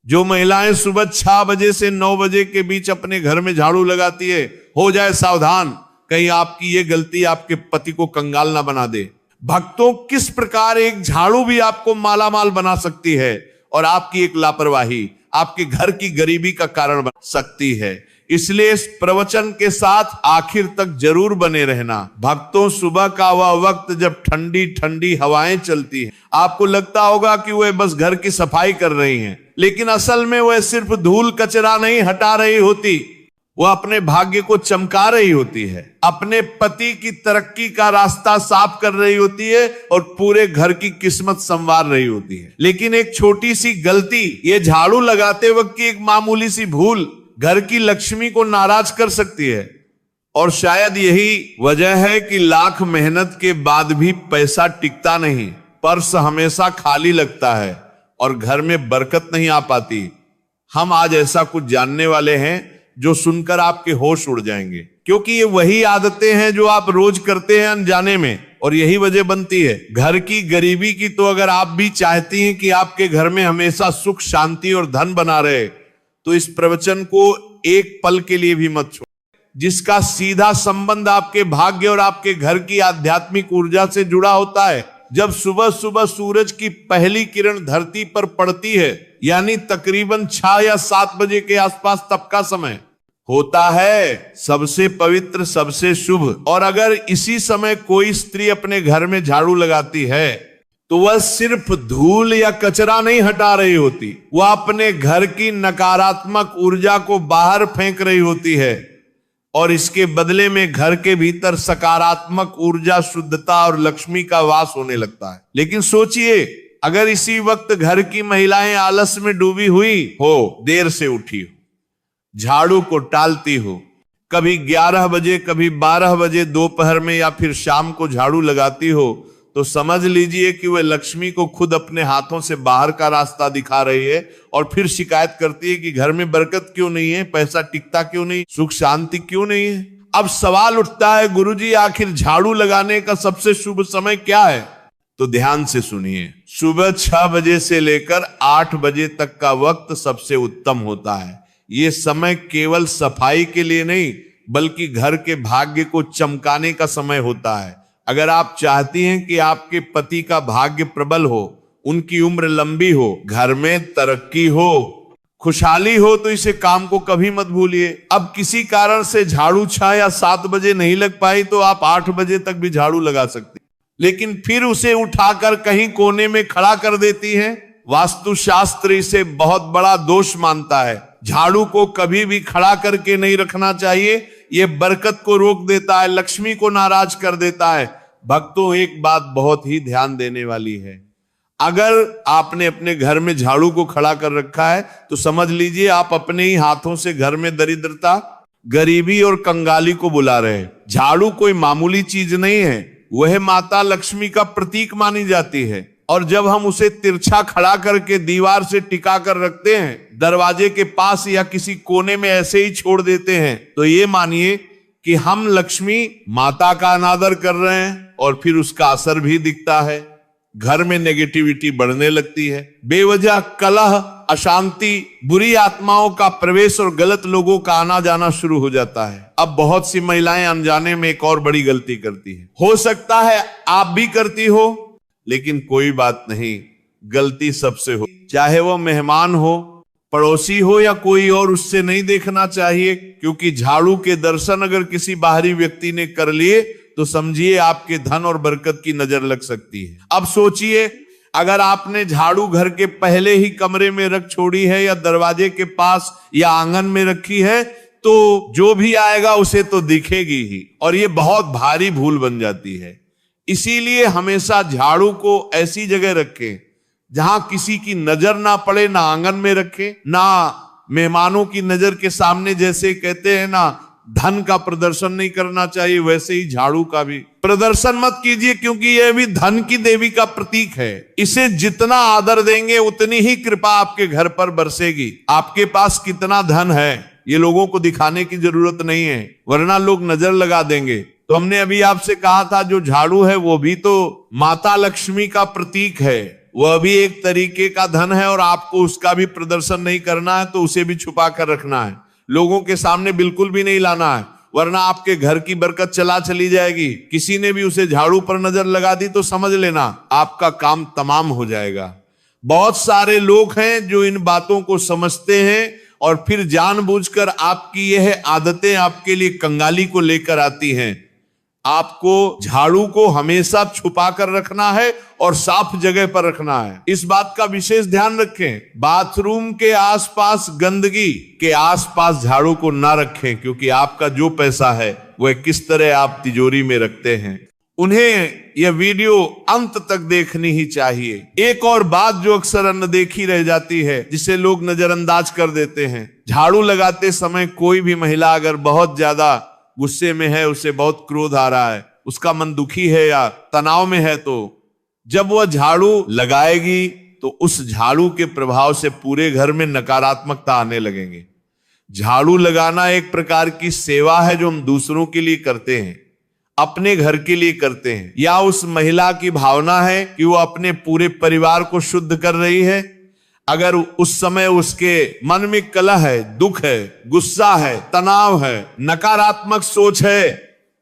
जो महिलाएं सुबह 6 बजे से 9 बजे के बीच अपने घर में झाड़ू लगाती है, हो जाए सावधान, कहीं आपकी ये गलती आपके पति को कंगाल ना बना दे। भक्तों, किस प्रकार एक झाड़ू भी आपको मालामाल बना सकती है और आपकी एक लापरवाही आपके घर की गरीबी का कारण बन सकती है। इसलिए इस प्रवचन के साथ आखिर तक जरूर बने रहना। भक्तों, सुबह का वह वक्त जब ठंडी ठंडी हवाएं चलती हैं, आपको लगता होगा कि वह बस घर की सफाई कर रही हैं, लेकिन असल में वह सिर्फ धूल कचरा नहीं हटा रही होती, वह अपने भाग्य को चमका रही होती है, अपने पति की तरक्की का रास्ता साफ कर रही होती है और पूरे घर की किस्मत संवार रही होती है। लेकिन एक छोटी सी गलती, ये झाड़ू लगाते वक्त की एक मामूली सी भूल घर की लक्ष्मी को नाराज कर सकती है। और शायद यही वजह है कि लाख मेहनत के बाद भी पैसा टिकता नहीं, पर्स हमेशा खाली लगता है और घर में बरकत नहीं आ पाती। हम आज ऐसा कुछ जानने वाले हैं जो सुनकर आपके होश उड़ जाएंगे, क्योंकि ये वही आदतें हैं जो आप रोज करते हैं अनजाने में, और यही वजह बनती है घर की गरीबी की। तो अगर आप भी चाहती हैं कि आपके घर में हमेशा सुख, शांति और धन बना रहे, तो इस प्रवचन को एक पल के लिए भी मत छोड़ें, जिसका सीधा संबंध आपके भाग्य और आपके घर की आध्यात्मिक ऊर्जा से जुड़ा होता है। जब सुबह सुबह सूरज की पहली किरण धरती पर पड़ती है, यानी तकरीबन 6 या 7 बजे के आसपास, तब का समय होता है सबसे पवित्र, सबसे शुभ। और अगर इसी समय कोई स्त्री अपने घर में झाड़ू लगाती है, तो वह सिर्फ धूल या कचरा नहीं हटा रही होती, वह अपने घर की नकारात्मक ऊर्जा को बाहर फेंक रही होती है, और इसके बदले में घर के भीतर सकारात्मक ऊर्जा, शुद्धता और लक्ष्मी का वास होने लगता है। लेकिन सोचिए, अगर इसी वक्त घर की महिलाएं आलस में डूबी हुई हो, देर से उठी हो, झाड़ू को टालती हो, कभी 11 बजे, कभी 12 बजे दोपहर में या फिर शाम को झाड़ू लगाती हो, तो समझ लीजिए कि वह लक्ष्मी को खुद अपने हाथों से बाहर का रास्ता दिखा रही है और फिर शिकायत करती है कि घर में बरकत क्यों नहीं है, पैसा टिकता क्यों नहीं, सुख शांति क्यों नहीं है। अब सवाल उठता है, गुरुजी आखिर झाड़ू लगाने का सबसे शुभ समय क्या है? तो ध्यान से सुनिए, सुबह 6 बजे से लेकर 8 बजे तक का वक्त सबसे उत्तम होता है। ये समय केवल सफाई के लिए नहीं, बल्कि घर के भाग्य को चमकाने का समय होता है। अगर आप चाहती हैं कि आपके पति का भाग्य प्रबल हो, उनकी उम्र लंबी हो, घर में तरक्की हो, खुशहाली हो, तो इसे काम को कभी मत भूलिए। अब किसी कारण से झाड़ू 6 या 7 बजे नहीं लग पाई, तो आप 8 बजे तक भी झाड़ू लगा सकती, लेकिन फिर उसे उठाकर कहीं कोने में खड़ा कर देती हैं। वास्तुशास्त्र इसे बहुत बड़ा दोष मानता है। झाड़ू को कभी भी खड़ा करके नहीं रखना चाहिए, ये बरकत को रोक देता है, लक्ष्मी को नाराज कर देता है। भक्तों, एक बात बहुत ही ध्यान देने वाली है, अगर आपने अपने घर में झाड़ू को खड़ा कर रखा है, तो समझ लीजिए आप अपने ही हाथों से घर में दरिद्रता, गरीबी और कंगाली को बुला रहे हैं। झाड़ू कोई मामूली चीज नहीं है, वह माता लक्ष्मी का प्रतीक मानी जाती है, और जब हम उसे तिरछा खड़ा करके दीवार से टिका कर रखते हैं, दरवाजे के पास या किसी कोने में ऐसे ही छोड़ देते हैं, तो ये मानिए कि हम लक्ष्मी माता का अनादर कर रहे हैं, और फिर उसका असर भी दिखता है। घर में नेगेटिविटी बढ़ने लगती है, बेवजह कलह, अशांति, बुरी आत्माओं का प्रवेश और गलत लोगों का आना जाना शुरू हो जाता है। अब बहुत सी महिलाएं अनजाने में एक और बड़ी गलती करती है। हो सकता है आप भी करती हो, लेकिन कोई बात नहीं, गलती सबसे हो, चाहे वो मेहमान हो, पड़ोसी हो या कोई और, उससे नहीं देखना चाहिए, क्योंकि झाड़ू के दर्शन अगर किसी बाहरी व्यक्ति ने कर लिए, तो समझिए आपके धन और बरकत की नजर लग सकती है। अब सोचिए, अगर आपने झाड़ू घर के पहले ही कमरे में रख छोड़ी है, या दरवाजे के पास या आंगन में रखी है, तो जो भी आएगा उसे तो दिखेगी ही, और ये बहुत भारी भूल बन जाती है। इसीलिए हमेशा झाड़ू को ऐसी जगह रखें जहां किसी की नजर ना पड़े, ना आंगन में रखें, ना मेहमानों की नजर के सामने। जैसे कहते हैं ना, धन का प्रदर्शन नहीं करना चाहिए, वैसे ही झाड़ू का भी प्रदर्शन मत कीजिए, क्योंकि यह भी धन की देवी का प्रतीक है। इसे जितना आदर देंगे, उतनी ही कृपा आपके घर पर बरसेगी। आपके पास कितना धन है, ये लोगों को दिखाने की जरूरत नहीं है, वरना लोग नजर लगा देंगे। तो हमने अभी आपसे कहा था, जो झाड़ू है वो भी तो माता लक्ष्मी का प्रतीक है, वह भी एक तरीके का धन है और आपको उसका भी प्रदर्शन नहीं करना है, तो उसे भी छुपा कर रखना है, लोगों के सामने बिल्कुल भी नहीं लाना है, वरना आपके घर की बरकत चली जाएगी। किसी ने भी उसे झाड़ू पर नजर लगा दी तो समझ लेना आपका काम तमाम हो जाएगा। बहुत सारे लोग हैं जो इन बातों को समझते हैं और फिर जानबूझकर आपकी यह आदतें आपके लिए कंगाली को लेकर आती हैं। आपको झाड़ू को हमेशा छुपा कर रखना है और साफ जगह पर रखना है। इस बात का विशेष ध्यान रखें, बाथरूम के आसपास, गंदगी के आसपास झाड़ू को ना रखें, क्योंकि आपका जो पैसा है वह किस तरह आप तिजोरी में रखते हैं। उन्हें यह वीडियो अंत तक देखनी ही चाहिए। एक और बात जो अक्सर अनदेखी रह जाती है, जिसे लोग नजरअंदाज कर देते हैं, झाड़ू लगाते समय कोई भी महिला अगर बहुत ज्यादा गुस्से में है, उसे बहुत क्रोध आ रहा है, उसका मन दुखी है या तनाव में है, तो जब वह झाड़ू लगाएगी तो उस झाड़ू के प्रभाव से पूरे घर में नकारात्मकता आने लगेंगे। झाड़ू लगाना एक प्रकार की सेवा है जो हम दूसरों के लिए करते हैं, अपने घर के लिए करते हैं, या उस महिला की भावना है कि वो अपने पूरे परिवार को शुद्ध कर रही है। अगर उस समय उसके मन में कलह है, दुख है, गुस्सा है, तनाव है, नकारात्मक सोच है,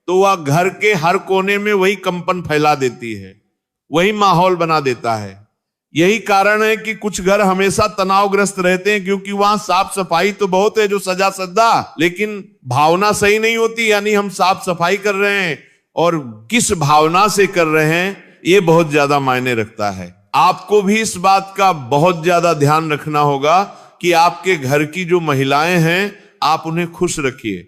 तो वह घर के हर कोने में वही कंपन फैला देती है, वही माहौल बना देता है। यही कारण है कि कुछ घर हमेशा तनावग्रस्त रहते हैं, क्योंकि वहां साफ सफाई तो बहुत है, जो सजा सज्जा, लेकिन भावना सही नहीं होती। यानी हम साफ सफाई कर रहे हैं और किस भावना से कर रहे हैं, ये बहुत ज्यादा मायने रखता है। आपको भी इस बात का बहुत ज्यादा ध्यान रखना होगा कि आपके घर की जो महिलाएं हैं, आप उन्हें खुश रखिए।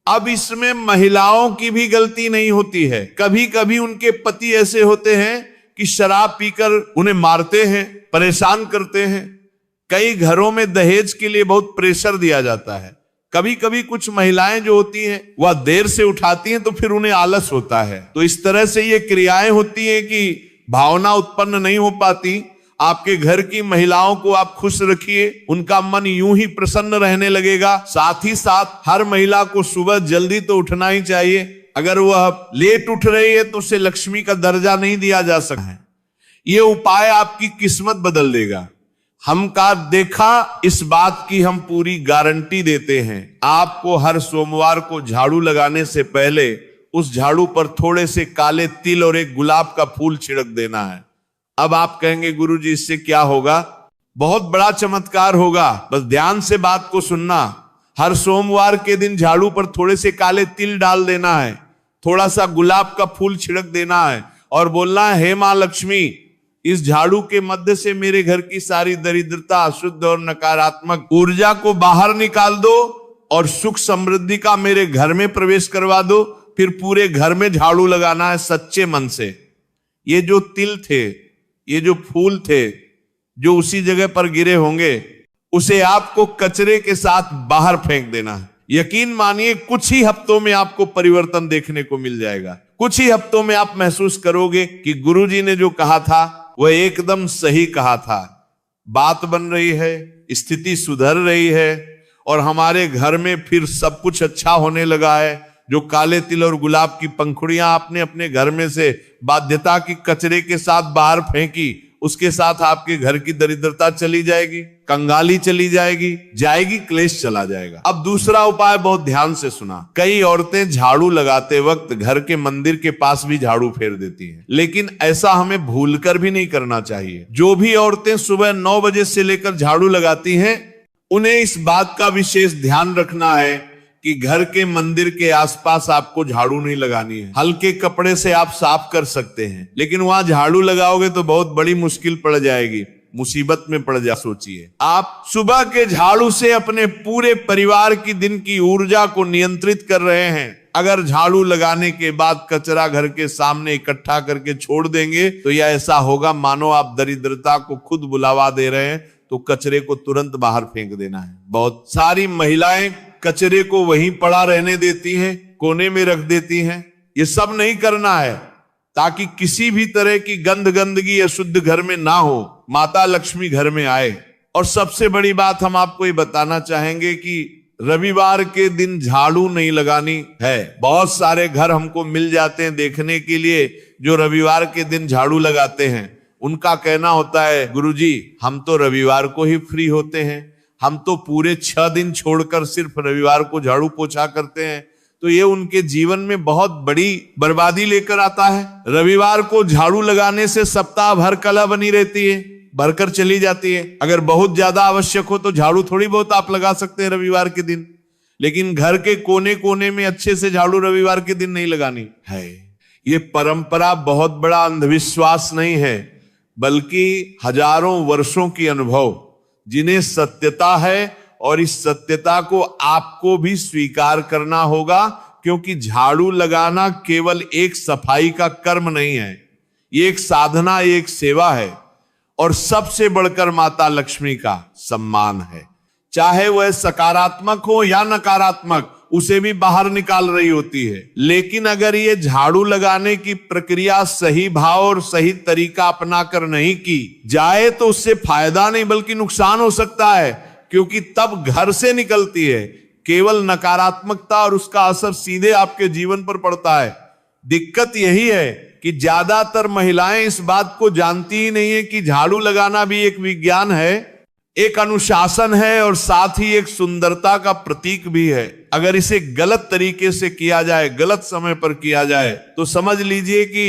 अब इसमें महिलाओं की भी गलती नहीं होती है। कभी कभी उनके पति ऐसे होते हैं कि शराब पीकर उन्हें मारते हैं, परेशान करते हैं। कई घरों में दहेज के लिए बहुत प्रेशर दिया जाता है। कभी कभी कुछ महिलाएं जो होती हैं, वह देर से उठाती हैं तो फिर उन्हें आलस होता है। तो इस तरह से ये क्रियाएं होती हैं कि भावना उत्पन्न नहीं हो पाती। आपके घर की महिलाओं को आप खुश रखिए, उनका मन यूं ही प्रसन्न रहने लगेगा। साथ ही साथ हर महिला को सुबह जल्दी तो उठना ही चाहिए। अगर वह लेट उठ रही है तो उसे लक्ष्मी का दर्जा नहीं दिया जा सकता है। यह उपाय आपकी किस्मत बदल देगा। हम का देखा, इस बात की हम पूरी गारंटी देते हैं। आपको हर सोमवार को झाड़ू लगाने से पहले उस झाड़ू पर थोड़े से काले तिल और एक गुलाब का फूल छिड़क देना है। अब आप कहेंगे गुरुजी इससे क्या होगा? बहुत बड़ा चमत्कार होगा, बस ध्यान से बात को सुनना। हर सोमवार के दिन झाड़ू पर थोड़े से काले तिल डाल देना है, थोड़ा सा गुलाब का फूल छिड़क देना है और बोलना है, हे मां लक्ष्मी, इस झाड़ू के मध्य से मेरे घर की सारी दरिद्रता, अशुद्ध और नकारात्मक ऊर्जा को बाहर निकाल दो और सुख समृद्धि का मेरे घर में प्रवेश करवा दो। फिर पूरे घर में झाड़ू लगाना है सच्चे मन से। ये जो तिल थे, ये जो फूल थे, जो उसी जगह पर गिरे होंगे, उसे आपको कचरे के साथ बाहर फेंक देना है। यकीन मानिए कुछ ही हफ्तों में आपको परिवर्तन देखने को मिल जाएगा। कुछ ही हफ्तों में आप महसूस करोगे कि गुरुजी ने जो कहा था वह एकदम सही कहा था। बात बन रही है, स्थिति सुधर रही है और हमारे घर में फिर सब कुछ अच्छा होने लगा है। जो काले तिल और गुलाब की पंखुड़ियां आपने अपने घर में से बाध्यता की कचरे के साथ बाहर फेंकी, उसके साथ आपके घर की दरिद्रता चली जाएगी, कंगाली चली जाएगी, क्लेश चला जाएगा। अब दूसरा उपाय बहुत ध्यान से सुना। कई औरतें झाड़ू लगाते वक्त घर के मंदिर के पास भी झाड़ू फेर देती हैं, लेकिन ऐसा हमें भूलकर भी नहीं करना चाहिए। जो भी औरतें सुबह 9 बजे से लेकर झाड़ू लगाती हैं, उन्हें इस बात का विशेष ध्यान रखना है कि घर के मंदिर के आसपास आपको झाड़ू नहीं लगानी है। हल्के कपड़े से आप साफ कर सकते हैं, लेकिन वहां झाड़ू लगाओगे तो बहुत बड़ी मुश्किल पड़ जाएगी, मुसीबत में पड़ जा। सोचिए, आप सुबह के झाड़ू से अपने पूरे परिवार की दिन की ऊर्जा को नियंत्रित कर रहे हैं। अगर झाड़ू लगाने के बाद कचरा घर के सामने इकट्ठा करके छोड़ देंगे तो यह ऐसा होगा मानो आप दरिद्रता को खुद बुलावा दे रहे हैं। तो कचरे को तुरंत बाहर फेंक देना है। बहुत सारी महिलाएं कचरे को वहीं पड़ा रहने देती हैं, कोने में रख देती हैं। ये सब नहीं करना है, ताकि किसी भी तरह की गंदगी अशुद्ध घर में ना हो, माता लक्ष्मी घर में आए। और सबसे बड़ी बात हम आपको ये बताना चाहेंगे कि रविवार के दिन झाड़ू नहीं लगानी है। बहुत सारे घर हमको मिल जाते हैं देखने के लिए जो रविवार के दिन झाड़ू लगाते हैं। उनका कहना होता है, गुरुजी हम तो रविवार को ही फ्री होते हैं, हम तो पूरे 6 दिन छोड़कर सिर्फ रविवार को झाड़ू पोछा करते हैं। तो ये उनके जीवन में बहुत बड़ी बर्बादी लेकर आता है। रविवार को झाड़ू लगाने से सप्ताह भर कला बनी रहती है, भरकर चली जाती है। अगर बहुत ज्यादा आवश्यक हो तो झाड़ू थोड़ी बहुत आप लगा सकते हैं रविवार के दिन, लेकिन घर के कोने कोने में अच्छे से झाड़ू रविवार के दिन नहीं लगानी है। ये परंपरा बहुत बड़ा अंधविश्वास नहीं है, बल्कि हजारों वर्षों की अनुभव, जिन्हें सत्यता है, और इस सत्यता को आपको भी स्वीकार करना होगा, क्योंकि झाड़ू लगाना केवल एक सफाई का कर्म नहीं है, ये एक साधना, एक सेवा है, और सबसे बढ़कर माता लक्ष्मी का सम्मान है। चाहे वह सकारात्मक हो या नकारात्मक, उसे भी बाहर निकाल रही होती है। लेकिन अगर ये झाड़ू लगाने की प्रक्रिया सही भाव और सही तरीका अपनाकर नहीं की जाए तो उससे फायदा नहीं बल्कि नुकसान हो सकता है, क्योंकि तब घर से निकलती है केवल नकारात्मकता और उसका असर सीधे आपके जीवन पर पड़ता है। दिक्कत यही है कि ज्यादातर महिलाएं इस बात को जानती ही नहीं है कि झाड़ू लगाना भी एक विज्ञान है, एक अनुशासन है, और साथ ही एक सुंदरता का प्रतीक भी है। अगर इसे गलत तरीके से किया जाए, गलत समय पर किया जाए, तो समझ लीजिए कि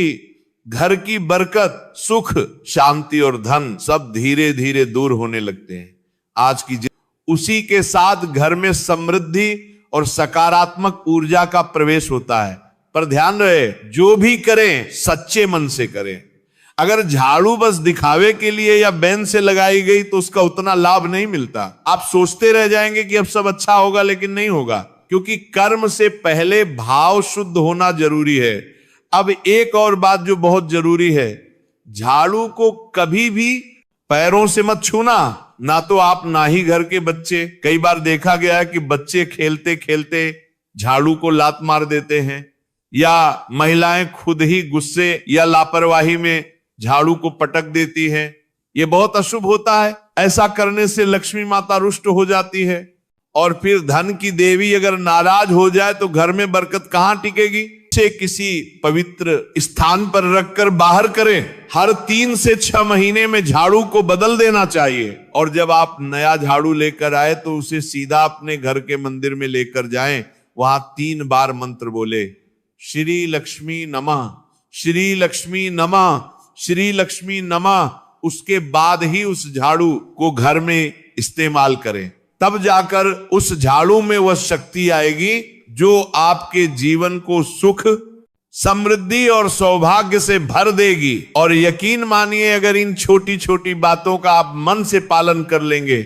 घर की बरकत, सुख, शांति और धन सब धीरे धीरे दूर होने लगते हैं। आज की उसी के साथ घर में समृद्धि और सकारात्मक ऊर्जा का प्रवेश होता है। पर ध्यान रहे, जो भी करें सच्चे मन से करें। अगर झाड़ू बस दिखावे के लिए या बैन से लगाई गई तो उसका उतना लाभ नहीं मिलता। आप सोचते रह जाएंगे कि अब सब अच्छा होगा, लेकिन नहीं होगा, क्योंकि कर्म से पहले भाव शुद्ध होना जरूरी है। अब एक और बात जो बहुत जरूरी है, झाड़ू को कभी भी पैरों से मत छूना, ना तो आप ना ही घर के बच्चे। कई बार देखा गया है कि बच्चे खेलते खेलते झाड़ू को लात मार देते हैं, या महिलाएं खुद ही गुस्से या लापरवाही में झाड़ू को पटक देती है। ये बहुत अशुभ होता है। ऐसा करने से लक्ष्मी माता रुष्ट हो जाती है, और फिर धन की देवी अगर नाराज हो जाए तो घर में बरकत कहां टिकेगी। से किसी पवित्र स्थान पर रखकर बाहर करें। हर 3 से 6 महीने में झाड़ू को बदल देना चाहिए, और जब आप नया झाड़ू लेकर आए तो उसे सीधा अपने घर के मंदिर में लेकर जाएं। वहां 3 बार मंत्र बोले, श्री लक्ष्मी नमः, श्री लक्ष्मी नमः, श्री लक्ष्मी नमः। उसके बाद ही उस झाड़ू को घर में इस्तेमाल करें, तब जाकर उस झाड़ू में वह शक्ति आएगी जो आपके जीवन को सुख, समृद्धि और सौभाग्य से भर देगी। और यकीन मानिए, अगर इन छोटी छोटी बातों का आप मन से पालन कर लेंगे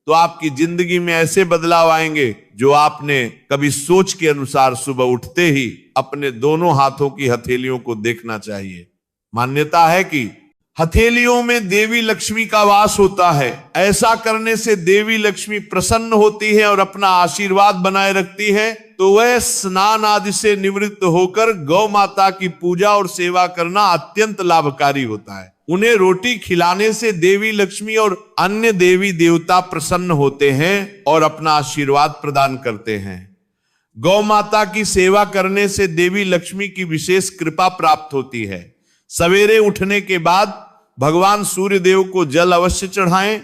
तो आपकी जिंदगी में ऐसे बदलाव आएंगे जो आपने कभी सोच के अनुसार सुबह उठते ही अपने दोनों हाथों की हथेलियों को देखना चाहिए। मान्यता है कि हथेलियों में देवी लक्ष्मी का वास होता है। ऐसा करने से देवी लक्ष्मी प्रसन्न होती है और अपना आशीर्वाद बनाए रखती है। तो वह स्नान आदि से निवृत्त होकर गौ माता की पूजा और सेवा करना अत्यंत लाभकारी होता है। उन्हें रोटी खिलाने से देवी लक्ष्मी और अन्य देवी देवता प्रसन्न होते हैं और अपना आशीर्वाद प्रदान करते हैं। गौ माता की सेवा करने से देवी लक्ष्मी की विशेष कृपा प्राप्त होती है। सवेरे उठने के बाद भगवान सूर्य देव को जल अवश्य चढ़ाएं।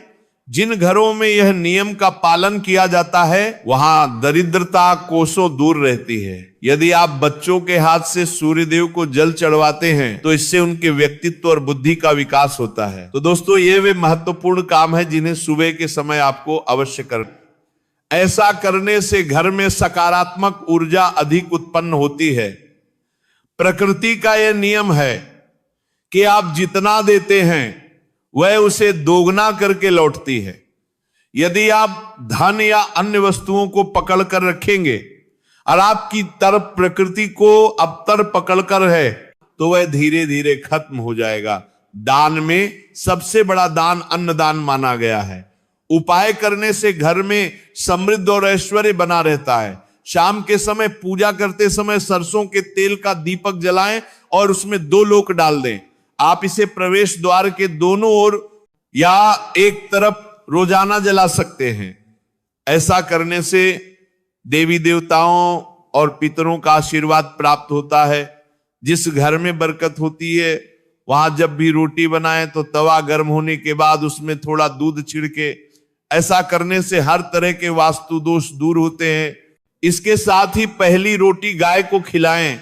जिन घरों में यह नियम का पालन किया जाता है वहां दरिद्रता कोसों दूर रहती है। यदि आप बच्चों के हाथ से सूर्य देव को जल चढ़वाते हैं तो इससे उनके व्यक्तित्व और बुद्धि का विकास होता है। तो दोस्तों, ये वे महत्वपूर्ण काम है जिन्हें सुबह के समय आपको अवश्य करना। ऐसा करने से घर में सकारात्मक ऊर्जा अधिक उत्पन्न होती है। प्रकृति का यह नियम है कि आप जितना देते हैं वह उसे दोगुना करके लौटती है। यदि आप धन या अन्य वस्तुओं को पकड़ कर रखेंगे और आपकी तरफ प्रकृति को अबतर पकड़कर है तो वह धीरे धीरे खत्म हो जाएगा। दान में सबसे बड़ा दान अन्नदान माना गया है। उपाय करने से घर में समृद्ध और ऐश्वर्य बना रहता है। शाम के समय पूजा करते समय सरसों के तेल का दीपक जलाएं और उसमें 2 लोक डाल दें। आप इसे प्रवेश द्वार के दोनों ओर या एक तरफ रोजाना जला सकते हैं। ऐसा करने से देवी देवताओं और पितरों का आशीर्वाद प्राप्त होता है। जिस घर में बरकत होती है वहां जब भी रोटी बनाए तो तवा गर्म होने के बाद उसमें थोड़ा दूध छिड़के। ऐसा करने से हर तरह के वास्तु दोष दूर होते हैं। इसके साथ ही पहली रोटी गाय को खिलाएं।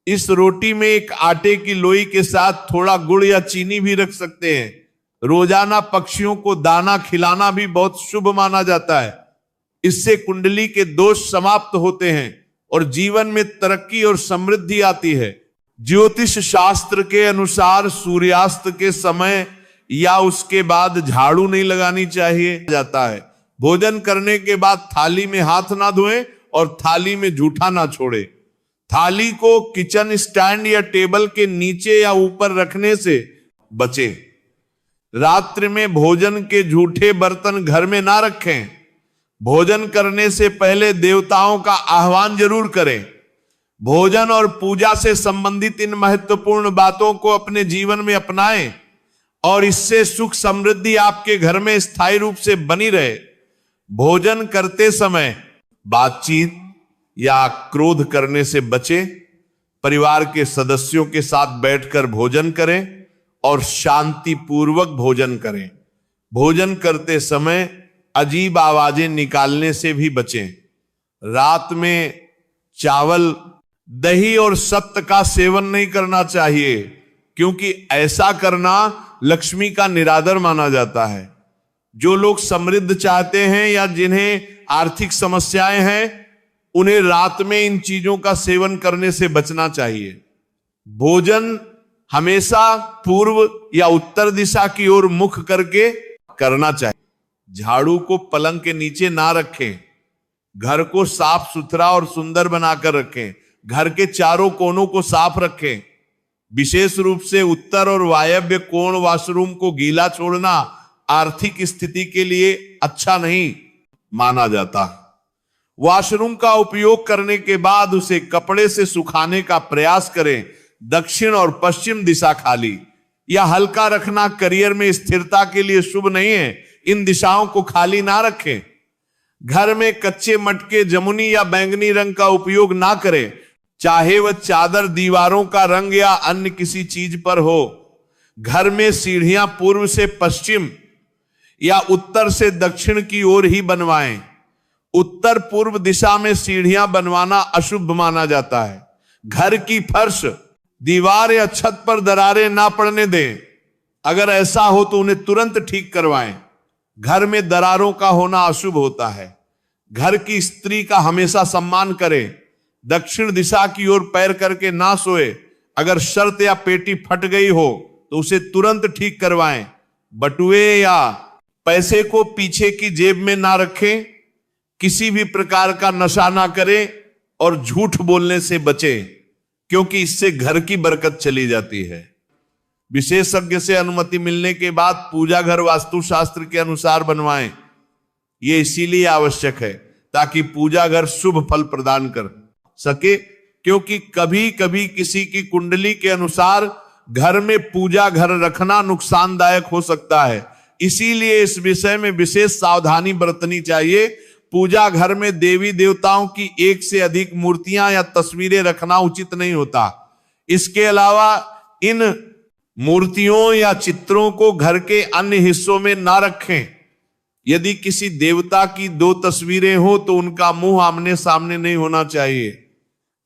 इस रोटी में एक आटे की लोई के साथ थोड़ा गुड़ या चीनी भी रख सकते हैं। रोजाना पक्षियों को दाना खिलाना भी बहुत शुभ माना जाता है। इससे कुंडली के दोष समाप्त होते हैं और जीवन में तरक्की और समृद्धि आती है। ज्योतिष शास्त्र के अनुसार सूर्यास्त के समय या उसके बाद झाड़ू नहीं लगानी चाहिए जाता है। भोजन करने के बाद थाली में हाथ ना धोएं और थाली में जूठा ना छोड़े। थाली को किचन स्टैंड या टेबल के नीचे या ऊपर रखने से बचे। रात्रि में भोजन के जूठे बर्तन घर में ना रखें। भोजन करने से पहले देवताओं का आह्वान जरूर करें। भोजन और पूजा से संबंधित इन महत्वपूर्ण बातों को अपने जीवन में अपनाएं और इससे सुख समृद्धि आपके घर में स्थायी रूप से बनी रहे। भोजन करते समय बातचीत या क्रोध करने से बचें। परिवार के सदस्यों के साथ बैठकर भोजन करें और शांति पूर्वक भोजन करें। भोजन करते समय अजीब आवाजें निकालने से भी बचें। रात में चावल, दही और सत्त का सेवन नहीं करना चाहिए, क्योंकि ऐसा करना लक्ष्मी का निरादर माना जाता है। जो लोग समृद्ध चाहते हैं या जिन्हें आर्थिक समस्याएं हैं, उन्हें रात में इन चीजों का सेवन करने से बचना चाहिए। भोजन हमेशा पूर्व या उत्तर दिशा की ओर मुख करके करना चाहिए। झाड़ू को पलंग के नीचे ना रखें। घर को साफ सुथरा और सुंदर बनाकर रखें। घर के चारों कोनों को साफ रखें। विशेष रूप से उत्तर और वायव्य कोण वॉशरूम को गीला छोड़ना आर्थिक स्थिति के लिए अच्छा नहीं माना जाता। वॉशरूम का उपयोग करने के बाद उसे कपड़े से सुखाने का प्रयास करें। दक्षिण और पश्चिम दिशा खाली या हल्का रखना करियर में स्थिरता के लिए शुभ नहीं है। इन दिशाओं को खाली ना रखें। घर में कच्चे मटके, जमुनी या बैंगनी रंग का उपयोग ना करें, चाहे वह चादर, दीवारों का रंग या अन्य किसी चीज पर हो। घर में सीढ़ियां पूर्व से पश्चिम या उत्तर से दक्षिण की ओर ही बनवाएं। उत्तर पूर्व दिशा में सीढ़ियां बनवाना अशुभ माना जाता है। घर की फर्श, दीवार या छत पर दरारें ना पड़ने दें। अगर ऐसा हो तो उन्हें तुरंत ठीक करवाएं। घर में दरारों का होना अशुभ होता है। घर की स्त्री का हमेशा सम्मान करें। दक्षिण दिशा की ओर पैर करके ना सोए। अगर शर्त या पेटी फट गई हो तो उसे तुरंत ठीक करवाएं। बटुए या पैसे को पीछे की जेब में ना रखें। किसी भी प्रकार का नशा ना करें और झूठ बोलने से बचें, क्योंकि इससे घर की बरकत चली जाती है। विशेषज्ञ से अनुमति मिलने के बाद पूजा घर वास्तुशास्त्र के अनुसार बनवाएं। यह इसीलिए आवश्यक है ताकि पूजा घर शुभ फल प्रदान कर सके, क्योंकि कभी कभी किसी की कुंडली के अनुसार घर में पूजा घर रखना नुकसानदायक हो सकता है। इसीलिए इस विषय में विशेष सावधानी बरतनी चाहिए। पूजा घर में देवी देवताओं की एक से अधिक मूर्तियां या तस्वीरें रखना उचित नहीं होता। इसके अलावा इन मूर्तियों या चित्रों को घर के अन्य हिस्सों में ना रखें। यदि किसी देवता की 2 तस्वीरें हो तो उनका मुंह आमने सामने नहीं होना चाहिए।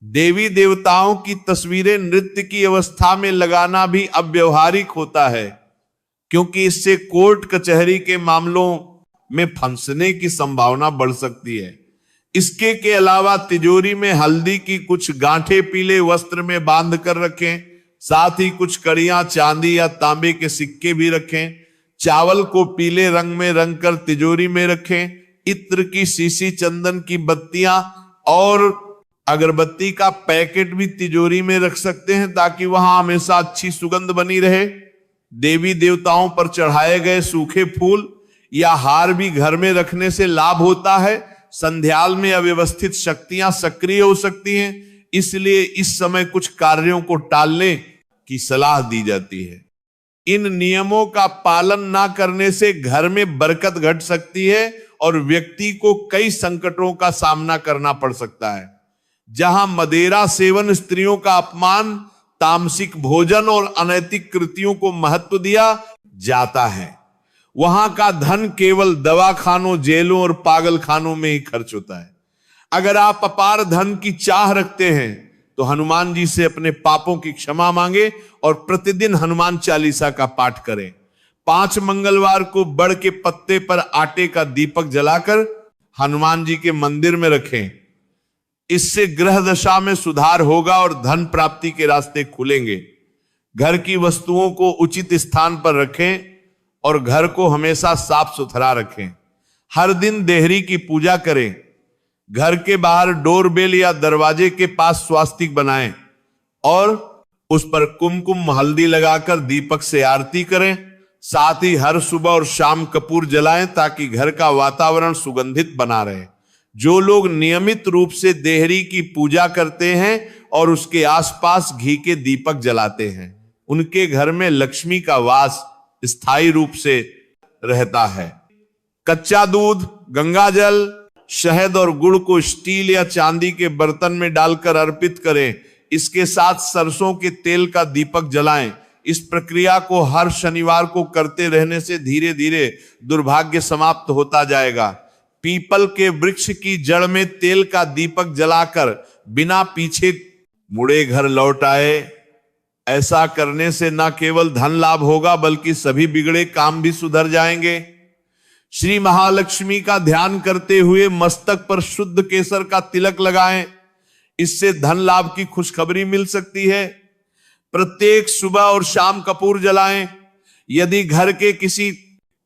देवी देवताओं की तस्वीरें नृत्य की अवस्था में लगाना भी अव्यवहारिक होता है, क्योंकि इससे कोर्ट कचहरी के मामलों में फंसने की संभावना बढ़ सकती है। इसके के अलावा तिजोरी में हल्दी की कुछ गांठें पीले वस्त्र में बांध कर रखें। साथ ही कुछ कड़ियां चांदी या तांबे के सिक्के भी रखें। चावल को पीले रंग में रंग कर तिजोरी में रखें। इत्र की शीशी, चंदन की बत्तियां और अगरबत्ती का पैकेट भी तिजोरी में रख सकते हैं, ताकि वहां हमेशा अच्छी सुगंध बनी रहे। देवी देवताओं पर चढ़ाए गए सूखे फूल या हार भी घर में रखने से लाभ होता है। संध्याल में अव्यवस्थित शक्तियां सक्रिय हो सकती हैं, इसलिए इस समय कुछ कार्यों को टालने की सलाह दी जाती है। इन नियमों का पालन ना करने से घर में बरकत घट सकती है और व्यक्ति को कई संकटों का सामना करना पड़ सकता है। जहां मदिरा सेवन स्त्रियों का अपमान तामसिक भोजन और अनैतिक कृतियों को महत्व दिया जाता है। वहां का धन केवल दवाखानों, जेलों और पागलखानों में ही खर्च होता है। अगर आप अपार धन की चाह रखते हैं तो हनुमान जी से अपने पापों की क्षमा मांगे और प्रतिदिन हनुमान चालीसा का पाठ करें। 5 मंगलवार को बड़ के पत्ते पर आटे का दीपक जलाकर हनुमान जी के मंदिर में रखें। इससे ग्रह दशा में सुधार होगा और धन प्राप्ति के रास्ते खुलेंगे। घर की वस्तुओं को उचित स्थान पर रखें और घर को हमेशा साफ सुथरा रखें। हर दिन देहरी की पूजा करें। घर के बाहर डोरबेल या दरवाजे के पास स्वास्तिक बनाएं और उस पर कुमकुम हल्दी लगाकर दीपक से आरती करें। साथ ही हर सुबह और शाम कपूर जलाएं ताकि घर का वातावरण सुगंधित बना रहे। जो लोग नियमित रूप से देहरी की पूजा करते हैं और उसके आसपास घी के दीपक जलाते हैं, उनके घर में लक्ष्मी का वास स्थायी रूप से रहता है। कच्चा दूध, गंगाजल, शहद और गुड़ को स्टील या चांदी के बर्तन में डालकर अर्पित करें। इसके साथ सरसों के तेल का दीपक जलाएं। इस प्रक्रिया को हर शनिवार को करते रहने से धीरे धीरे दुर्भाग्य समाप्त होता जाएगा। पीपल के वृक्ष की जड़ में तेल का दीपक जलाकर बिना पीछे मुड़े घर लौट आए। ऐसा करने से न केवल धन लाभ होगा बल्कि सभी बिगड़े काम भी सुधर जाएंगे। श्री महालक्ष्मी का ध्यान करते हुए मस्तक पर शुद्ध केसर का तिलक लगाएं। इससे धन लाभ की खुशखबरी मिल सकती है। प्रत्येक सुबह और शाम कपूर जलाएं। यदि घर के किसी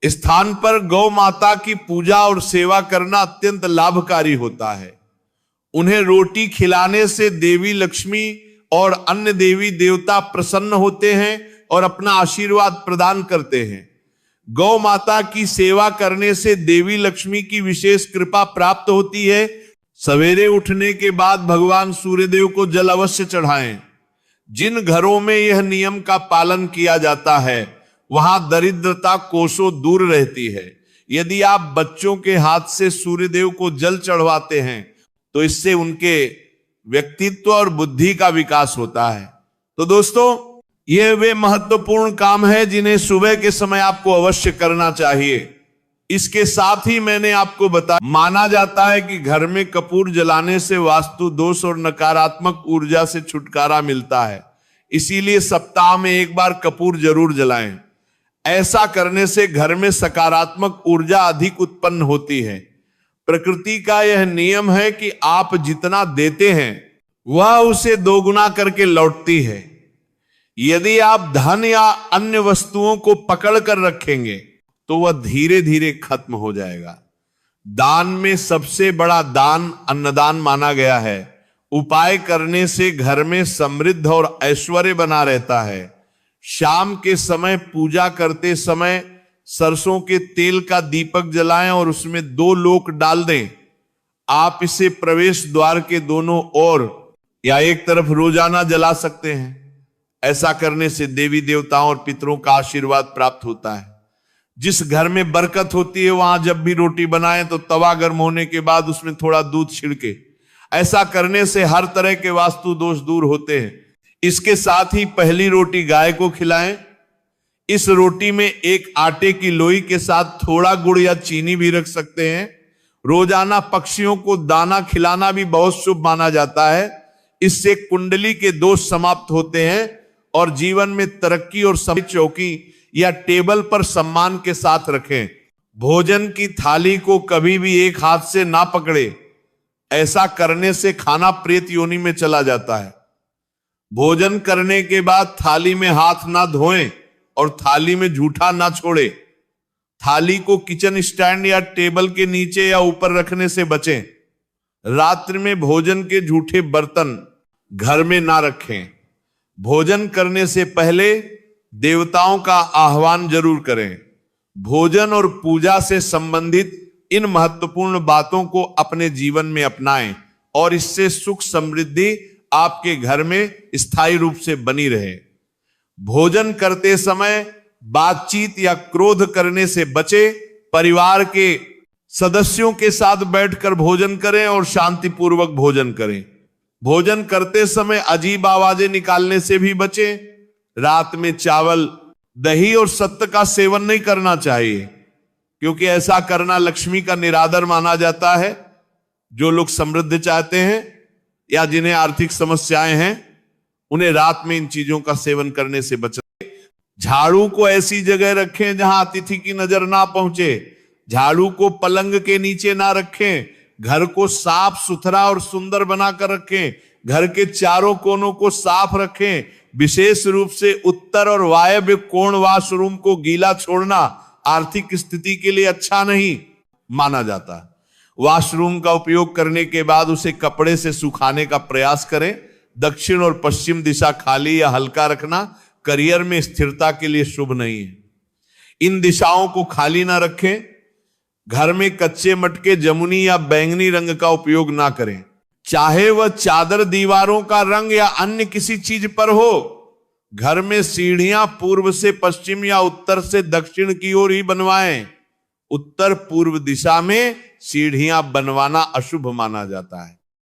स्थान पर गौ माता की पूजा और सेवा करना अत्यंत लाभकारी होता है। उन्हें रोटी खिलाने से देवी लक्ष्मी और अन्य देवी देवता प्रसन्न होते हैं और अपना आशीर्वाद प्रदान करते हैं। गौ माता की सेवा करने से देवी लक्ष्मी की विशेष कृपा प्राप्त होती है। सवेरे उठने के बाद भगवान सूर्यदेव को जल अवश्य चढ़ाएं। जिन घरों में यह नियम का पालन किया जाता है वहां दरिद्रता कोसों दूर रहती है। यदि आप बच्चों के हाथ से सूर्यदेव को जल चढ़वाते हैं तो इससे उनके व्यक्तित्व और बुद्धि का विकास होता है। तो दोस्तों, ये वे महत्वपूर्ण काम है जिन्हें सुबह के समय आपको अवश्य करना चाहिए। इसके साथ ही मैंने आपको बताया, माना जाता है कि घर में कपूर जलाने से वास्तु दोष और नकारात्मक ऊर्जा से छुटकारा मिलता है। इसीलिए सप्ताह में एक बार कपूर जरूर जलाएं। ऐसा करने से घर में सकारात्मक ऊर्जा अधिक उत्पन्न होती है। प्रकृति का यह नियम है कि आप जितना देते हैं वह उसे दोगुना करके लौटती है। यदि आप धन या अन्य वस्तुओं को पकड़ कर रखेंगे तो वह धीरे धीरे खत्म हो जाएगा। दान में सबसे बड़ा दान अन्नदान माना गया है। उपाय करने से घर में समृद्ध और ऐश्वर्य बना रहता है। शाम के समय पूजा करते समय सरसों के तेल का दीपक जलाएं और उसमें 2 लोक डाल दें। आप इसे प्रवेश द्वार के दोनों ओर या एक तरफ रोजाना जला सकते हैं। ऐसा करने से देवी देवताओं और पितरों का आशीर्वाद प्राप्त होता है। जिस घर में बरकत होती है वहां जब भी रोटी बनाएं तो तवा गर्म होने के बाद उसमें थोड़ा दूध छिड़के। ऐसा करने से हर तरह के वास्तु दोष दूर होते हैं। इसके साथ ही पहली रोटी गाय को खिलाएं। इस रोटी में एक आटे की लोई के साथ थोड़ा गुड़ या चीनी भी रख सकते हैं। रोजाना पक्षियों को दाना खिलाना भी बहुत शुभ माना जाता है। इससे कुंडली के दोष समाप्त होते हैं और जीवन में तरक्की और चौकी या टेबल पर सम्मान के साथ रखें। भोजन की थाली को कभी भी एक हाथ से ना पकड़े। ऐसा करने से खाना प्रेत योनि में चला जाता है। भोजन करने के बाद थाली में हाथ ना धोएं और थाली में जूठा ना छोड़े। थाली को किचन स्टैंड या टेबल के नीचे या ऊपर रखने से बचें। रात्रि में भोजन के जूठे बर्तन घर में ना रखें। भोजन करने से पहले देवताओं का आह्वान जरूर करें। भोजन और पूजा से संबंधित इन महत्वपूर्ण बातों को अपने जीवन में अपनाएं और इससे सुख समृद्धि आपके घर में स्थायी रूप से बनी रहे। भोजन करते समय बातचीत या क्रोध करने से बचे। परिवार के सदस्यों के साथ बैठकर भोजन करें और शांतिपूर्वक भोजन करें। भोजन करते समय अजीब आवाजें निकालने से भी बचे। रात में चावल, दही और सत्त का सेवन नहीं करना चाहिए, क्योंकि ऐसा करना लक्ष्मी का निरादर माना जाता है। जो लोग समृद्ध चाहते हैं या जिन्हें आर्थिक समस्याएं हैं, उन्हें रात में इन चीजों का सेवन करने से बचें। झाड़ू को ऐसी जगह रखें जहां अतिथि की नजर ना पहुंचे। झाड़ू को पलंग के नीचे ना रखें। घर को साफ सुथरा और सुंदर बनाकर रखें। घर के चारों कोनों को साफ रखें। विशेष रूप से उत्तर और वायव्य कोण वॉशरूम को गीला छोड़ना आर्थिक स्थिति के लिए अच्छा नहीं माना जाता। वॉशरूम का उपयोग करने के बाद उसे कपड़े से सुखाने का प्रयास करें। दक्षिण और पश्चिम दिशा खाली या हल्का रखना करियर में स्थिरता के लिए शुभ नहीं है। इन दिशाओं को खाली ना रखें। घर में कच्चे मटके, जमुनी या बैंगनी रंग का उपयोग ना करें, चाहे वह चादर, दीवारों का रंग या अन्य किसी चीज पर हो। घर में सीढ़ियां पूर्व से पश्चिम या उत्तर से दक्षिण की ओर ही बनवाएं। उत्तर पूर्व दिशा में सीढ़ियां बनवाना अशुभ माना जाता है।